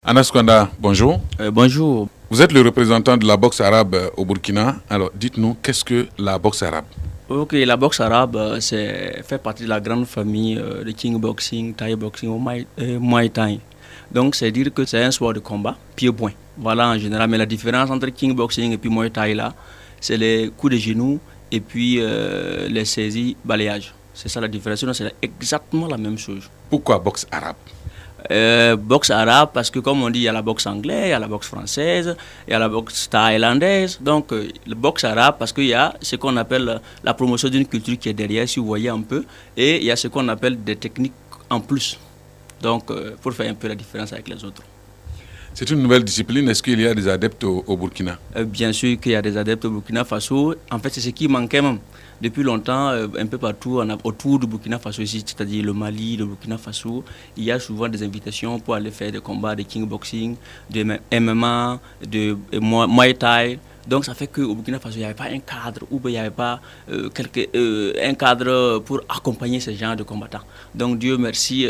Anas Kwanda, bonjour. Bonjour. Vous êtes le représentant de la boxe arabe au Burkina. Alors, dites-nous, qu'est-ce que la boxe arabe? Ok, la boxe arabe fait partie de la grande famille de kickboxing, thai boxing ou muay thai. Donc, c'est dire que c'est un sport de combat, pied-point. Voilà en général. Mais la différence entre kickboxing et puis muay thai là, c'est les coups de genoux et puis les saisies, balayages. C'est ça la différence. Sinon, c'est exactement la même chose. Pourquoi boxe arabe? Boxe arabe parce que comme on dit, il y a la boxe anglaise, il y a la boxe française, il y a la boxe thaïlandaise. Donc le boxe arabe parce qu'il y a ce qu'on appelle la promotion d'une culture qui est derrière, si vous voyez un peu, et il y a ce qu'on appelle des techniques en plus. Donc pour faire un peu la différence avec les autres. C'est une nouvelle discipline. Est-ce qu'il y a des adeptes au Burkina? Bien sûr qu'il y a des adeptes au Burkina Faso. En fait, c'est ce qui manquait même. Depuis longtemps, un peu partout autour du Burkina Faso, ici, c'est-à-dire le Mali, le Burkina Faso, il y a souvent des invitations pour aller faire des combats de kickboxing, de MMA, de Muay Thai. Donc ça fait qu'au Burkina Faso, il n'y avait pas un cadre ou il n'y avait pas un cadre pour accompagner ces gens de combattants. Donc Dieu merci,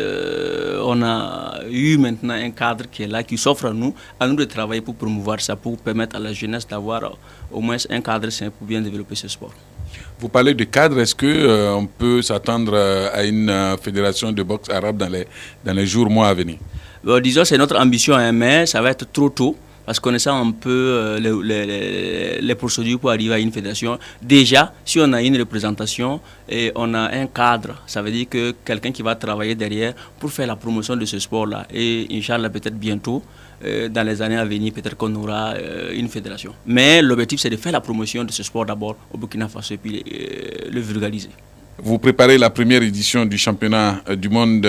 on a eu maintenant un cadre qui est là, qui s'offre à nous de travailler pour promouvoir ça, pour permettre à la jeunesse d'avoir au moins un cadre sain pour bien développer ce sport. Vous parlez de cadre, est-ce qu'on peut s'attendre à une fédération de boxe arabe dans les jours, mois à venir? Disons c'est notre ambition, hein, mais ça va être trop tôt. Parce qu'on connaissant un peu les procédures pour arriver à une fédération, déjà, si on a une représentation et on a un cadre, ça veut dire que quelqu'un qui va travailler derrière pour faire la promotion de ce sport-là. Et Inch'Allah, peut-être bientôt, dans les années à venir, peut-être qu'on aura une fédération. Mais l'objectif, c'est de faire la promotion de ce sport d'abord au Burkina Faso et puis le vulgariser. Vous préparez la première édition du championnat du monde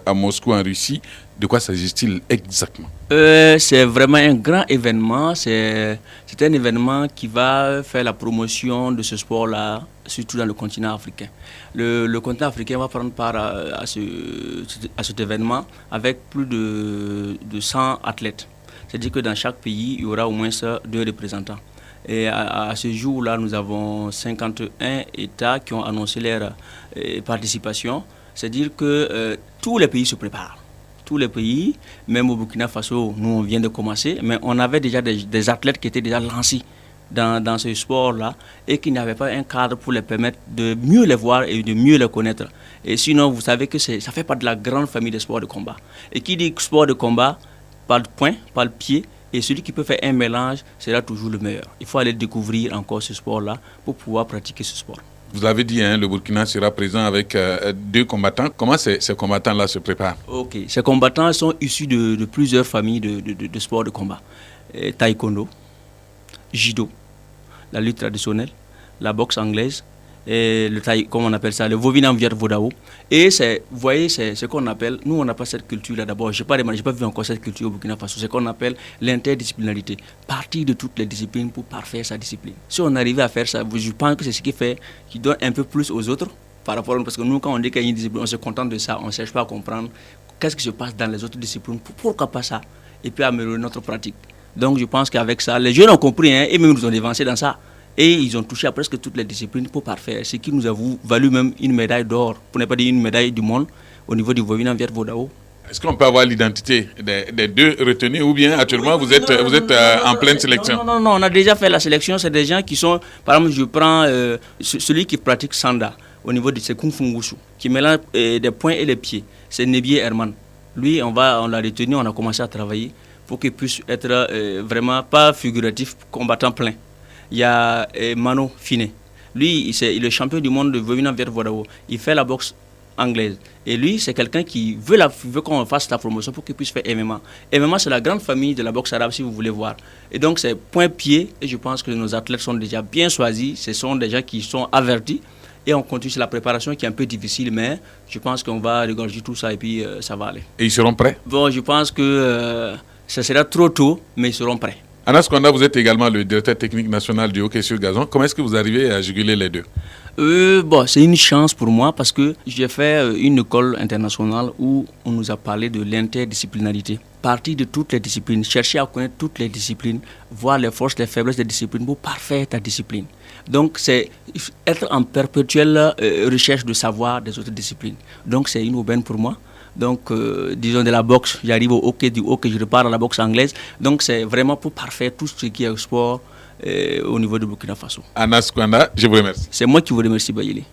à Moscou, en Russie. De quoi s'agit-il exactement? C'est vraiment un grand événement. C'est un événement qui va faire la promotion de ce sport-là, surtout dans le continent africain. Le continent africain va prendre part à cet événement avec plus de 100 athlètes. C'est-à-dire que dans chaque pays, il y aura au moins 2 représentants. Et à ce jour-là, nous avons 51 États qui ont annoncé leur participation. C'est-à-dire que tous les pays se préparent. Tous les pays, même au Burkina Faso, nous on vient de commencer, mais on avait déjà des athlètes qui étaient déjà lancés dans ce sport-là et qui n'avaient pas un cadre pour les permettre de mieux les voir et de mieux les connaître. Et sinon, vous savez que ça fait partie de la grande famille des sports de combat. Et qui dit sport de combat, pas le poing, pas le pied, et celui qui peut faire un mélange sera toujours le meilleur. Il faut aller découvrir encore ce sport-là pour pouvoir pratiquer ce sport. Vous l'avez dit, hein, le Burkina sera présent avec 2 combattants. Comment ces combattants-là se préparent? Ok, ces combattants sont issus de plusieurs familles de sports de combat. Taekwondo, judo, la lutte traditionnelle, la boxe anglaise, et comme on appelle ça, le Vovinam Viet Vodao. Et vous voyez, c'est ce qu'on appelle, nous on n'a pas cette culture-là d'abord, je n'ai pas vu encore cette culture au Burkina Faso, c'est ce qu'on appelle l'interdisciplinarité. Partir de toutes les disciplines pour parfaire sa discipline. Si on arrivait à faire ça, je pense que c'est ce qui donne un peu plus aux autres par rapport à nous, parce que nous quand on dit qu'il y a une discipline, on se contente de ça, on ne cherche pas à comprendre qu'est-ce qui se passe dans les autres disciplines, pourquoi pas ça, et puis améliorer notre pratique. Donc je pense qu'avec ça, les jeunes ont compris, hein, et même nous ont avancé dans ça. Et ils ont touché à presque toutes les disciplines pour parfaire, ce qui nous a valu même une médaille d'or, pour ne pas dire une médaille du monde, au niveau du Vovinam Viet Vodao. Est-ce qu'on peut avoir l'identité des 2 retenus ou bien actuellement vous êtes en pleine sélection? Non, on a déjà fait la sélection, c'est des gens qui sont, par exemple je prends celui qui pratique Sanda, au niveau de Kung Fu Wushu, qui mélange des poings et les pieds, c'est Nebié Herman. Lui, on l'a retenu, on a commencé à travailler pour qu'il puisse être vraiment pas figuratif, combattant plein. Il y a Mano Fine. Lui, il est le champion du monde de Vovinam Viet Vodao. Il fait la boxe anglaise. Et lui, c'est quelqu'un qui veut qu'on fasse la promotion pour qu'il puisse faire MMA. MMA, c'est la grande famille de la boxe arabe, si vous voulez voir. Et donc, c'est point-pied. Et je pense que nos athlètes sont déjà bien choisis. Ce sont des gens qui sont avertis. Et on continue sur la préparation qui est un peu difficile, mais je pense qu'on va regorger tout ça et puis ça va aller. Et ils seront prêts? Bon, je pense que ça sera trop tôt, mais ils seront prêts. Anas Kwanda, vous êtes également le directeur technique national du hockey sur gazon. Comment est-ce que vous arrivez à juguler les 2? C'est une chance pour moi parce que j'ai fait une école internationale où on nous a parlé de l'interdisciplinarité. Partir de toutes les disciplines, chercher à connaître toutes les disciplines, voir les forces, les faiblesses des disciplines pour parfaire ta discipline. Donc c'est être en perpétuelle recherche de savoir des autres disciplines. Donc c'est une aubaine pour moi. Donc, disons de la boxe, j'arrive au hockey, du hockey, je repars à la boxe anglaise. Donc, c'est vraiment pour parfaire tout ce qui est sport au niveau de Burkina Faso. Anas Kwanda, je vous remercie. C'est moi qui vous remercie, Bayili.